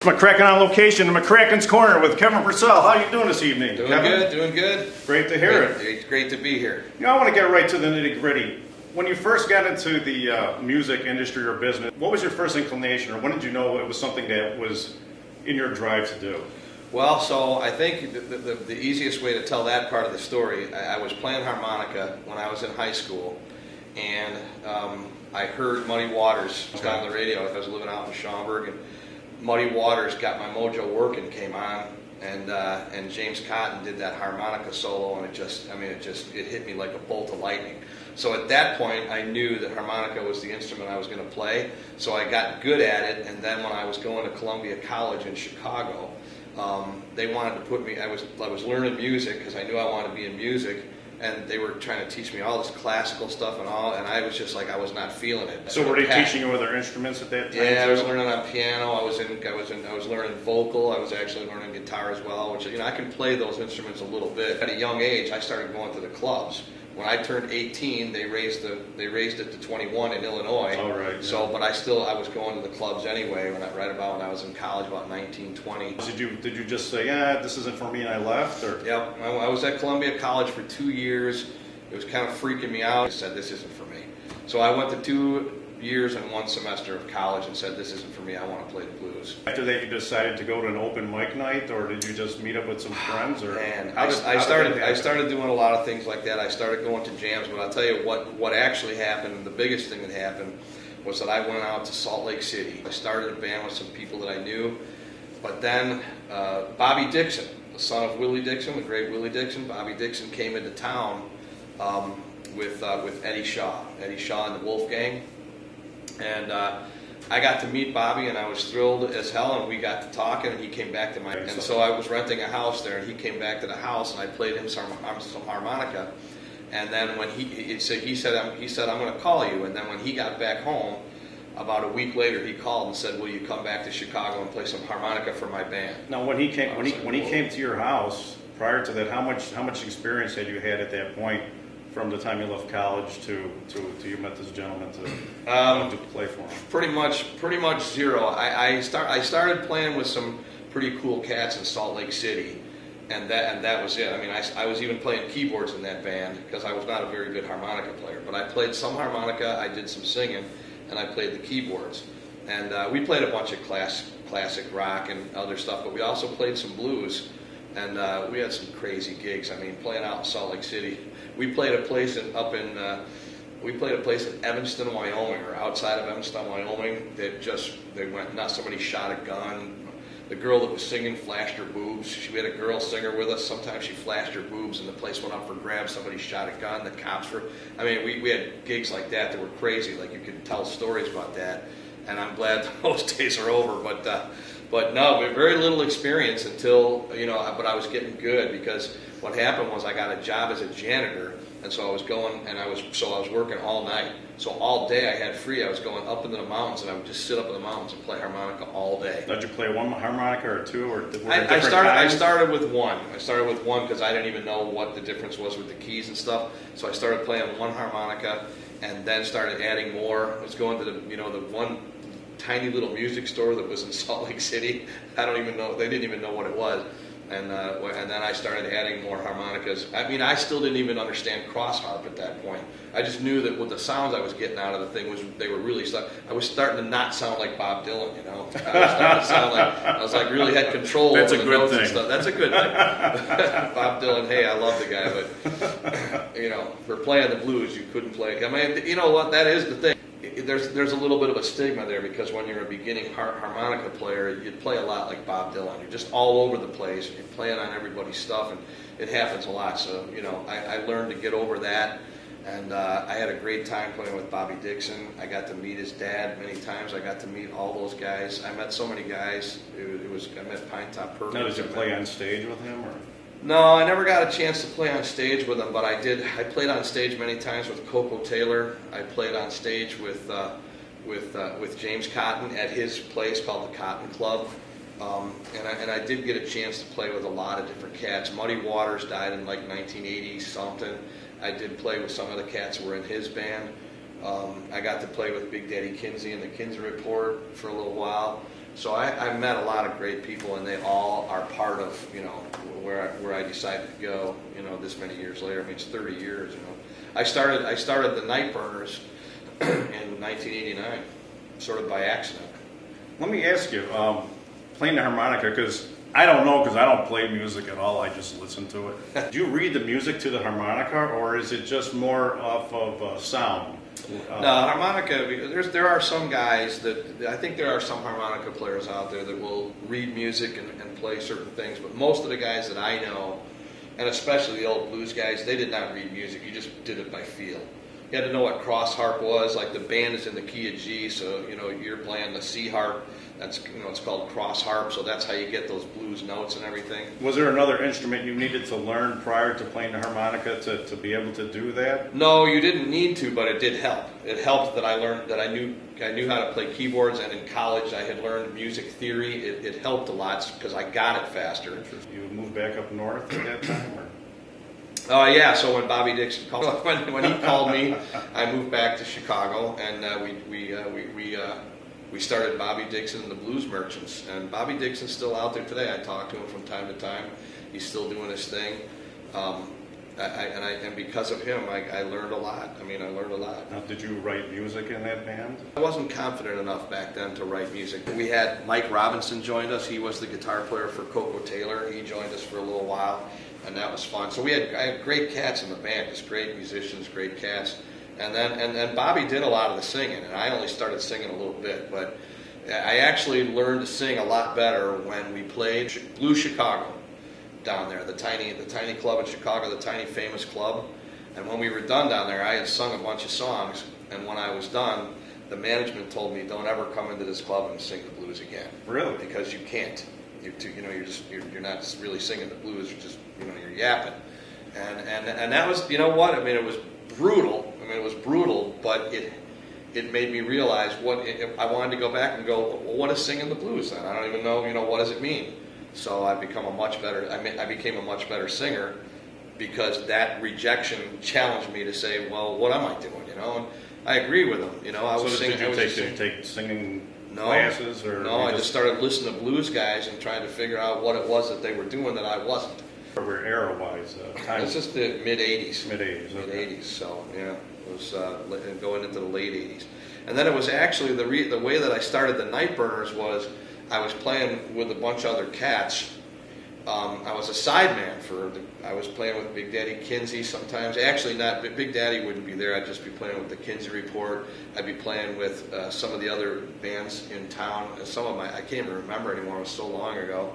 Mccrackins on location, the Mccrackins Corner with Kevin Purcell. How are you doing this evening? Doing Kevin? good, doing good. Great to hear it. It's great to be here. You know, I want to get right to the nitty gritty. When you first got into the music industry or business, what was your first inclination, or when did you know it was something that was in your drive to do? Well, so I think the easiest way to tell that part of the story, I was playing harmonica when I was in high school, and I heard Muddy Waters on the radio. I was living out in Schaumburg, and Muddy Waters, Got My Mojo Working came on, and James Cotton did that harmonica solo, and it hit me like a bolt of lightning. So at that point, I knew that harmonica was the instrument I was going to play. So I got good at it, and then when I was going to Columbia College in Chicago, they wanted to put me. I was learning music because I knew I wanted to be in music. And they were trying to teach me all this classical stuff and I was just like, I was not feeling it. So were they teaching you other instruments at that time? Yeah, I was learning on piano. I was learning vocal. I was actually learning guitar as well, which I can play those instruments a little bit. At a young age, I started going to the clubs. When I turned 18, they raised it to 21 in Illinois. Oh, right. Yeah. So, but I was going to the clubs anyway. When I was in college, about 19, 20. Did you just say, yeah, this isn't for me, and I left? Or? Yep. I was at Columbia College for 2 years. It was kind of freaking me out. I said, this isn't for me. So I went to 2 years and 1 semester of college and said, this isn't for me. I want to play the blues. After that, you decided to go to an open mic night, or did you just meet up with some friends? Or man, I started doing a lot of things like that. I started going to jams, but I'll tell you what actually happened. The biggest thing that happened was that I went out to Salt Lake City. I started a band with some people that I knew, but then Bobby Dixon, the son of Willie Dixon, the great Willie Dixon, Bobby Dixon came into town with Eddie Shaw and the Wolfgang. And I got to meet Bobby, and I was thrilled as hell, and we got to talking, and he came back to and so I was renting a house there, and he came back to the house, and I played him some harmonica. And then when he said I'm going to call you, and then when he got back home, about a week later, he called and said, will you come back to Chicago and play some harmonica for my band? Now, when he came to your house, prior to that, how much experience had you had at that point? From the time you left college to you met this gentleman to play for him? Pretty much zero. I started playing with some pretty cool cats in Salt Lake City, and that was it. I mean, I was even playing keyboards in that band because I was not a very good harmonica player, but I played some harmonica, I did some singing, and I played the keyboards. And we played a bunch of classic rock and other stuff, but we also played some blues. And we had some crazy gigs. I mean, playing out in Salt Lake City, we played a place in Evanston, Wyoming, or outside of Evanston, Wyoming. They went nuts. Somebody shot a gun. The girl that was singing flashed her boobs. We had a girl singer with us. Sometimes she flashed her boobs, and the place went up for grabs. Somebody shot a gun. The cops were. I mean, we had gigs like that were crazy. Like you could tell stories about that. And I'm glad those days are over. But no, very little experience until, but I was getting good because what happened was I got a job as a janitor, and so I was going, and I was working all night. So all day I had free. I was going up into the mountains, and I would just sit up in the mountains and play harmonica all day. Did you play one harmonica or two, or I started with one. I started with one because I didn't even know what the difference was with the keys and stuff. So I started playing one harmonica, and then started adding more. I was going to the one tiny little music store that was in Salt Lake City. I don't even know. They didn't even know what it was. And then I started adding more harmonicas. I mean, I still didn't even understand cross harp at that point. I just knew that with the sounds I was getting out of the thing they were really stuck. I was starting to not sound like Bob Dylan, I was starting to sound like I was like really had control over the notes and stuff. That's a good thing. Bob Dylan, hey, I love the guy, but for playing the blues, you couldn't play. I mean, you know what? That is the thing. There's a little bit of a stigma there because when you're a beginning harmonica player, you play a lot like Bob Dylan. You're just all over the place. You're playing on everybody's stuff, and it happens a lot. So I learned to get over that, and I had a great time playing with Bobby Dixon. I got to meet his dad many times. I got to meet all those guys. I met so many guys. I met Pine Top Purcell. Now, did you play on stage with him, or? No, I never got a chance to play on stage with him, but I did. I played on stage many times with Coco Taylor. I played on stage with James Cotton at his place called the Cotton Club, and I did get a chance to play with a lot of different cats. Muddy Waters died in like 1980 something. I did play with some of the cats who were in his band. I got to play with Big Daddy Kinsey and the Kinsey Report for a little while. So I met a lot of great people, and they all are part of, where I decided to go, this many years later. I mean, it's 30 years, I started the Night Burners in 1989, sort of by accident. Let me ask you, playing the harmonica, because I don't know, because I don't play music at all, I just listen to it. Do you read the music to the harmonica, or is it just more off of sound? No, harmonica, there are some guys I think there are some harmonica players out there that will read music and play certain things, but most of the guys that I know, and especially the old blues guys, they did not read music, you just did it by feel. You had to know what cross harp was, like the band is in the key of G, so you're playing the C harp, that's it's called cross harp, so that's how you get those blues notes and everything. Was there another instrument you needed to learn prior to playing the harmonica to be able to do that? No, you didn't need to, but it did help. It helped that I learned that I knew how to play keyboards, and in college I had learned music theory. It helped a lot because I got it faster. You moved back up north at that time, or? Yeah, so when Bobby Dixon called, when he called me, I moved back to Chicago, and we started Bobby Dixon and the Blues Merchants. And Bobby Dixon's still out there today. I talk to him from time to time. He's still doing his thing. And because of him, I learned a lot. I learned a lot. Now, did you write music in that band? I wasn't confident enough back then to write music. We had Mike Robinson joined us. He was the guitar player for Coco Taylor. He joined us for a little while, and that was fun. So I had great cats in the band, just great musicians, great cats. And then Bobby did a lot of the singing, and I only started singing a little bit, but I actually learned to sing a lot better when we played Blue Chicago down there, the tiny club in Chicago, the tiny famous club. And when we were done down there, I had sung a bunch of songs, and when I was done, the management told me, "Don't ever come into this club and sing the blues again." Really? Because you can't. You're not really singing the blues. You're just you're yapping. And that was it was brutal. It was brutal, but it made me realize I wanted to go back and go, well, what is singing the blues then? I don't even know, what does it mean? So I became a much better singer because that rejection challenged me to say, well, what am I doing? And I agree with him. I was singing. Did you take singing classes, or no? I just started listening to blues guys and trying to figure out what it was that they were doing that I wasn't. Where era-wise, It's just the mid '80s. Mid-'80s. Okay. Mid-'80s. So yeah, it was going into the late '80s, and then it was actually the way that I started the Night Burners was I was playing with a bunch of other cats. I was a sideman I was playing with Big Daddy Kinsey sometimes. Actually, not Big Daddy wouldn't be there. I'd just be playing with the Kinsey Report. I'd be playing with some of the other bands in town. I can't even remember anymore. It was so long ago.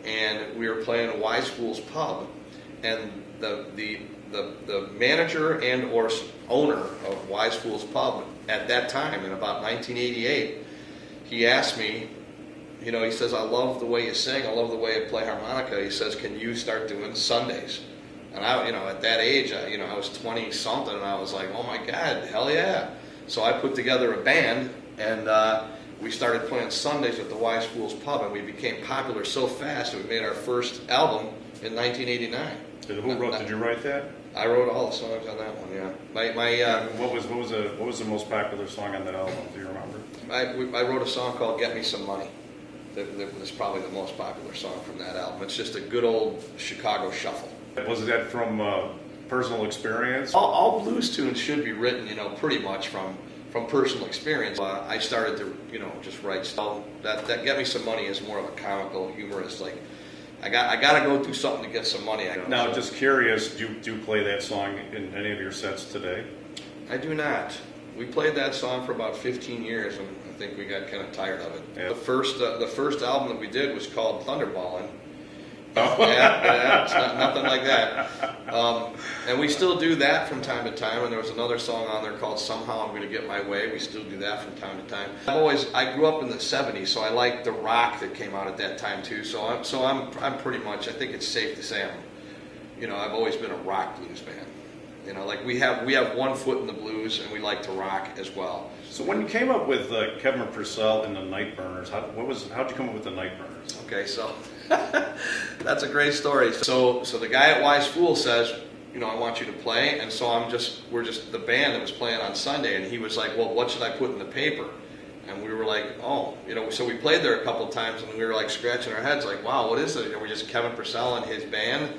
And we were playing at Wise Fool's Pub, and the manager and or owner of Wise Fool's Pub at that time, in about 1988, he asked me, he says, "I love the way you sing, I love the way you play harmonica." He says, "Can you start doing Sundays?" And I, at that age, I was 20 something, and I was like, "Oh my God, hell yeah!" So I put together a band, and we started playing Sundays at the Wise Fool's Pub, and we became popular so fast that we made our first album in 1989. Did you write that? I wrote all the songs on that one. Yeah. What was the most popular song on that album? Do you remember? I wrote a song called "Get Me Some Money." That was probably the most popular song from that album. It's just a good old Chicago shuffle. Was that from personal experience? All blues tunes should be written, pretty much from personal experience. I started to, just write stuff. That "Get Me Some Money" is more of a comical, humorous, like, I got to go do something to get some money. Now, just curious, do you play that song in any of your sets today? I do not. We played that song for about 15 years, and I think we got kind of tired of it. Yeah. The first album that we did was called Thunderballin'. Yeah, it's nothing like that. And we still do that from time to time. And there was another song on there called "Somehow I'm Going to Get My Way." We still do that from time to time. I grew up in the '70s, so I like the rock that came out at that time too. So I'm pretty much. I think it's safe to say I've always been a rock blues band. Like we have one foot in the blues, and we like to rock as well. So when you came up with Kevin Purcell and the Night Burners, how'd you come up with the Night Burners? Okay, so that's a great story. So the guy at Wise Fool says, I want you to play, and so we're just the band that was playing on Sunday, and he was like, well, what should I put in the paper? And we were like, oh, so we played there a couple of times, and we were like scratching our heads, like, wow, what is it? Are we just Kevin Purcell and his band?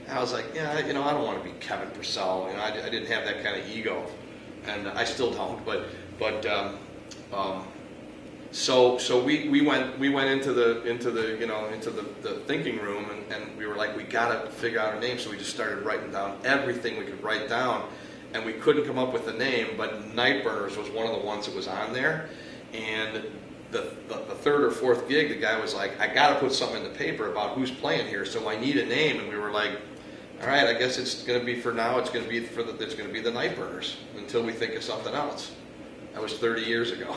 And I was like, yeah, I don't want to be Kevin Purcell. I didn't have that kind of ego, and I still don't. So we went into the thinking room, and we were like, we got to figure out a name. So we just started writing down everything we could write down, and we couldn't come up with a name. But Nightburners was one of the ones that was on there. And the third or fourth gig, the guy was like, I got to put something in the paper about who's playing here, so I need a name. And we were like, all right, I guess it's going to be for now. It's going to be the Nightburners until we think of something else. That was 30 years ago.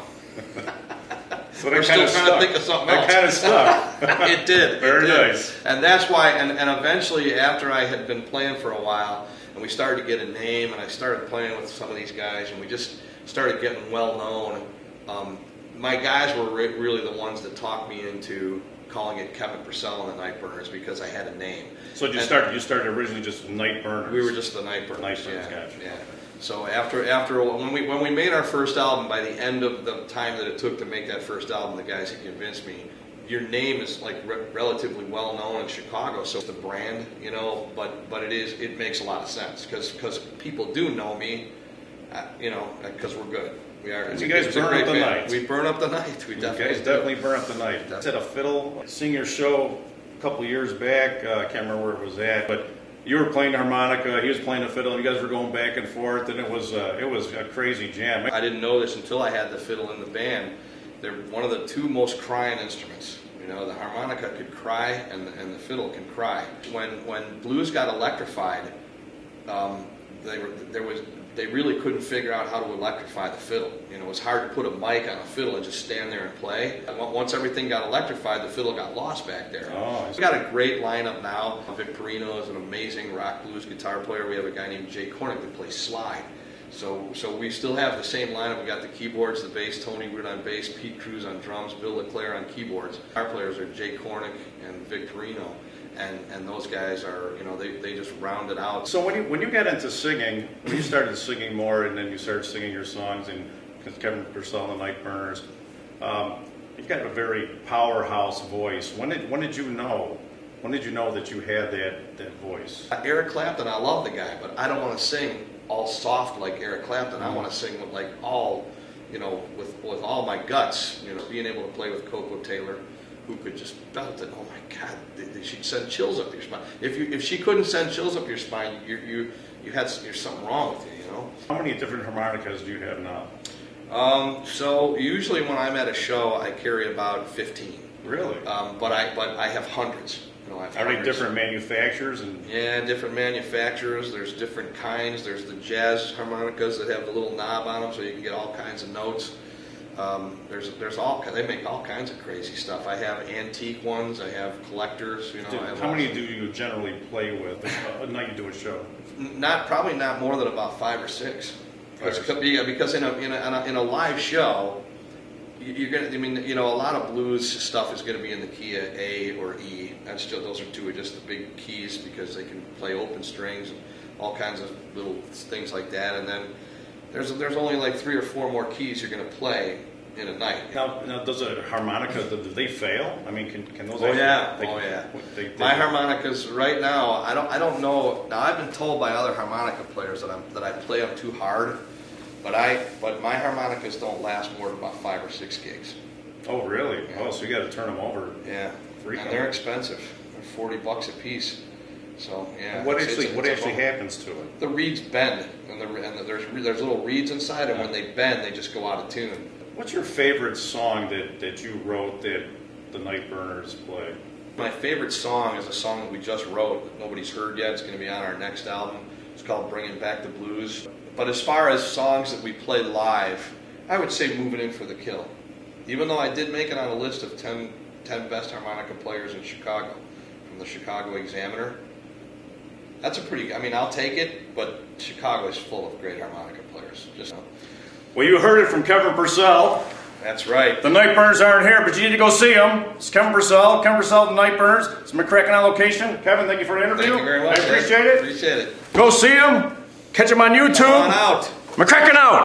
So we're still trying to think of something else. That kind of stuck. It did. Very nice. And that's why. And eventually, after I had been playing for a while, and we started to get a name, and I started playing with some of these guys, and we just started getting well known. My guys were really the ones that talked me into calling it Kevin Purcell and the Nightburners because I had a name. So you started originally just Nightburners. We were just the Nightburners. Nightburners, gotcha. Yeah. So after when we made our first album, by the end of the time that it took to make that first album, the guys had convinced me, your name is like relatively well known in Chicago, so it's the brand, but it makes a lot of sense because people do know me, because we're good. We are. You guys burn up the night. We burn up the night. We definitely burn up the night. I had a fiddle, sing your show a couple years back. I can't remember where it was at, but you were playing the harmonica, he was playing the fiddle, and you guys were going back and forth, and it was a crazy jam. I didn't know this until I had the fiddle in the band. They're one of the two most crying instruments. The harmonica could cry, and the fiddle can cry. When blues got electrified, they really couldn't figure out how to electrify the fiddle. It was hard to put a mic on a fiddle and just stand there and play. And once everything got electrified, the fiddle got lost back there. Oh, We've got a great lineup now. Vic Perino is an amazing rock blues guitar player. We have a guy named Jay Cornick that plays slide. So we still have the same lineup. We got the keyboards, the bass, Tony Wood on bass, Pete Cruz on drums, Bill LeClaire on keyboards. Our players are Jay Cornick and Vic Perino. And those guys are, they just round it out. So when you got into singing, when you started singing more, and then you started singing your songs, and Kevin Purcell and the Nightburners, you've got a very powerhouse voice. When did you know? When did you know that you had that voice? Eric Clapton, I love the guy, but I don't want to sing all soft like Eric Clapton. I want to sing with with all my guts. Being able to play with Coco Taylor, who could just belt it. Oh my God, she'd send chills up your spine. If she couldn't send chills up your spine, you're something wrong with you. How many different harmonicas do you have now? So usually when I'm at a show, I carry about 15. Really? But I have hundreds. Are they different manufacturers? Yeah, different manufacturers. There's different kinds. There's the jazz harmonicas that have the little knob on them, so you can get all kinds of notes. They make all kinds of crazy stuff. I have antique ones. I have collectors. How many do you generally play with a night you do a show? Probably not more than about 5 or 6. Because in a live show, you're gonna. A lot of blues stuff is going to be in the key of A or E. Those are two of just the big keys because they can play open strings and all kinds of little things like that. And then there's only like 3 or 4 more keys you're going to play in a night. Now does a harmonica, do they fail? Can those? Oh yeah. My harmonicas right now, I don't know. Now I've been told by other harmonica players that I play them too hard, but my harmonicas don't last more than about 5 or 6 gigs. Oh really? Yeah. Oh, so you got to turn them over. Yeah. And they're expensive. They're $40 a piece. So yeah. What actually happens to it? The reeds bend, and there's little reeds inside, and when they bend, they just go out of tune. What's your favorite song that you wrote that the Nightburners play? My favorite song is a song that we just wrote that nobody's heard yet. It's going to be on our next album. It's called Bringing Back the Blues. But as far as songs that we play live, I would say Moving In for the Kill. Even though I did make it on a list of 10 best harmonica players in Chicago from the Chicago Examiner. That's a pretty, I'll take it, but Chicago is full of great harmonica players. Well, you heard it from Kevin Purcell. That's right. The Nightburners aren't here, but you need to go see them. It's Kevin Purcell, and the Nightburners. It's Mccrackins on location. Kevin, thank you for the interview. Thank you very much. I appreciate it. Appreciate it. Go see them. Catch them on YouTube. Come on out. Mccrackins out.